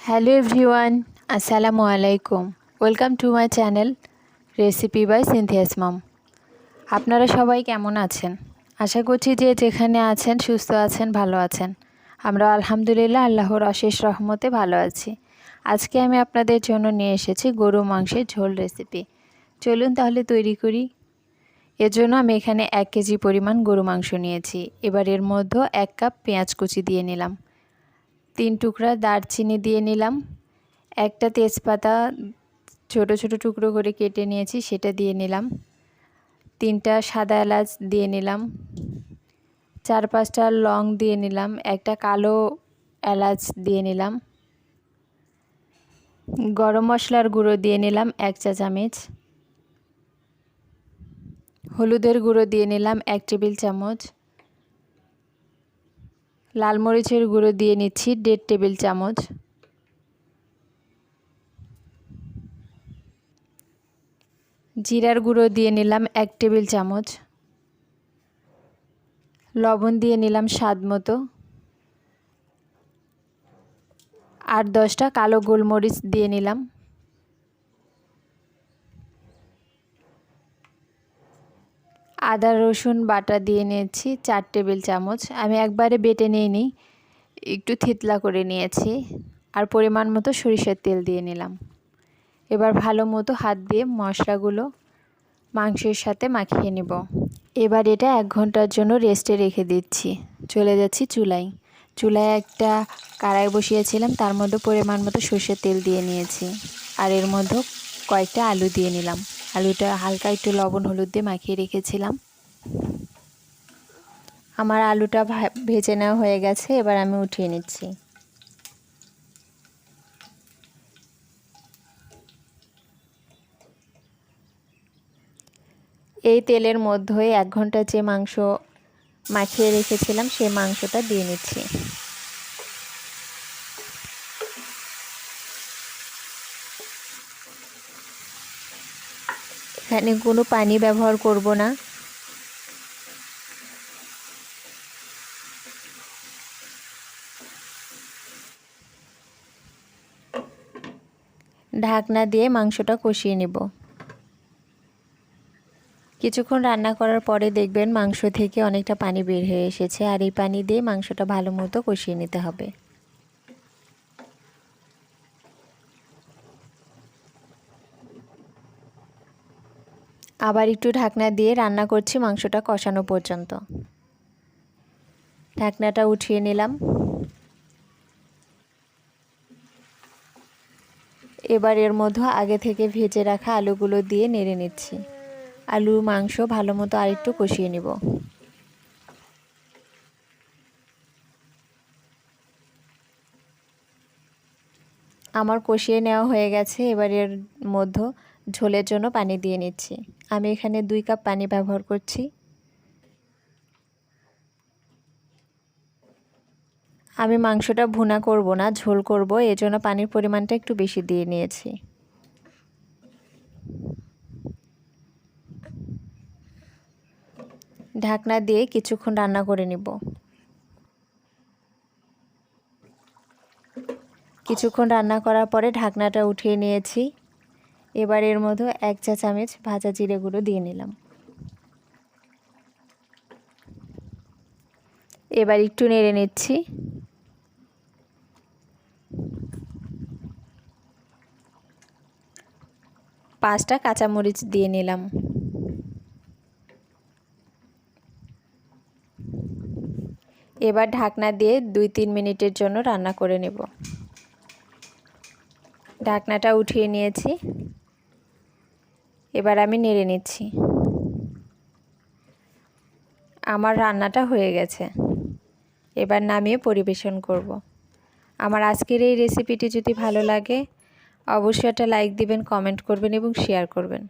Hello everyone, আসসালামু আলাইকুম। Welcome to my channel recipe by Cynthia's mom. আপনারা সবাই কেমন আছেন? আশা করছি যে যেখানে আছেন সুস্থ আছেন, ভালো আছেন। আমরা আলহামদুলিল্লাহ আল্লাহর অশেষ রহমতে ভালো আছি। আজকে আমি আপনাদের জন্য নিয়ে এসেছি গরু মাংসের ঝোল রেসিপি। চলুন তাহলে তৈরি করি। এর জন্য আমি এখানে 1 কেজি পরিমাণ গরু মাংস নিয়েছি। এবার এর মধ্যে 1 কাপ পেঁয়াজ কুচি দিয়ে নিলাম, 3 টুকরা দারচিনি দিয়ে নিলাম, একটা তেজপাতা ছোট ছোট টুকরো করে কেটে নিয়েছি সেটা দিয়ে নিলাম, 3টা সাদা এলাচ দিয়ে নিলাম, 4-5টা লং দিয়ে নিলাম, একটা কালো এলাচ দিয়ে নিলাম, গরম মশলার গুঁড়ো দিয়ে নিলাম 1 চা চামচ, হলুদের গুঁড়ো দিয়ে নিলাম 1 টেবিল চামচ, লাল মরিচের গুঁড়ো দিয়ে নিচ্ছি 1.5 টেবিল চামচ, জিরার গুঁড়ো দিয়ে নিলাম 1 টেবিল চামচ, লবণ দিয়ে নিলাম স্বাদ মতো, 8-10টা কালো গোলমরিচ দিয়ে নিলাম, আদা রসুন বাটা দিয়ে নিয়েছি 4 টেবিল চামচ। আমি একবারে বেটে নিইনি, একটু থেতলা করে নিয়েছি। আর পরিমাণ মতো সরিষার তেল দিয়ে নিলাম। এবার ভালো মতো হাত দিয়ে মশলাগুলো মাংসের সাথে মাখিয়ে নেব। এবার এটা 1 ঘন্টার জন্য রেস্টে রেখে দিচ্ছি। চলে যাচ্ছি চুলায় একটা কড়াই বসিয়েছিলাম, তার মধ্যে পরিমাণ মতো সরষের তেল দিয়ে নিয়েছি। আর এর মধ্যে কয়েকটা আলু দিয়ে নিলাম। আলুটা হালকা একটু লবণ হলুদ দিয়ে মাখিয়ে রেখেছিলাম। আমার আলুটা ভেজে নেওয়া হয়ে গেছে, এবার আমি উঠিয়ে নিচ্ছি। এই তেলের মধ্যে 1 ঘন্টা যে মাংস মাখিয়ে রেখেছিলাম সেই মাংসটা দিয়ে নিচ্ছি। এখানে কোনো পানি ব্যবহার করব না। ঢাকনা দিয়ে মাংসটা কষিয়ে নেব। কিছুক্ষণ রান্না করার পরে দেখবেন মাংস থেকে অনেকটা পানি বের হয়ে এসেছে, আর এই পানি দিয়ে মাংসটা ভালো মতো কষিয়ে নিতে হবে। আবার একটু ঢাকনা দিয়ে রান্না করছি মাংসটা কষানো পর্যন্ত। ঢাকনাটা উঠিয়ে নিলাম। এবার এর মধ্যে আগে থেকে ভেজে রাখা আলুগুলো দিয়ে নেড়ে নিচ্ছি। আলু মাংস ভালো মতো আরেকটু কষিয়ে নিব। আমার কষিয়ে নেওয়া হয়ে গেছে। এবার এর মধ্যে ঝোলের জন্য পানি দিয়ে নিচ্ছি। আমি এখানে 2 কাপ পানি ব্যবহার করছি। আমি মাংসটা ভুনা করব না, ঝোল করব, এজন্য পানির পরিমাণটা একটু বেশি দিয়ে নিয়েছি। ঢাকনা দিয়ে কিছুক্ষণ রান্না করে নিব। কিছুক্ষণ রান্না করার পরে ঢাকনাটা উঠিয়ে নিয়েছি। এবার এর মধ্যে 1 চা চামচ ভাজা জিরে গুঁড়ো দিয়ে নিলাম। এবার একটু নেড়ে নিচ্ছি। পাঁচটা কাঁচামরিচ দিয়ে নিলাম। এবার ঢাকনা দিয়ে 2-3 মিনিটের জন্য রান্না করে নেব। ঢাকনাটা উঠিয়ে নিয়েছি। এবার আমি নেড়ে নিচ্ছি। আমার রান্নাটা হয়ে গেছে। এবার নামিয়ে পরিবেশন করব। আমার আজকের এই রেসিপিটি যদি ভালো লাগে অবশ্যই একটা লাইক দিবেন, কমেন্ট করবেন এবং শেয়ার করবেন।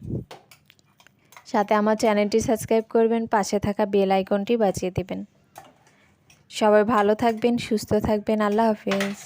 সাথে আমার চ্যানেলটি সাবস্ক্রাইব করবেন, পাশে থাকা বেল আইকনটি বাজিয়ে দিবেন। সবাই ভালো থাকবেন, সুস্থ থাকবেন। আল্লাহ হাফেজ।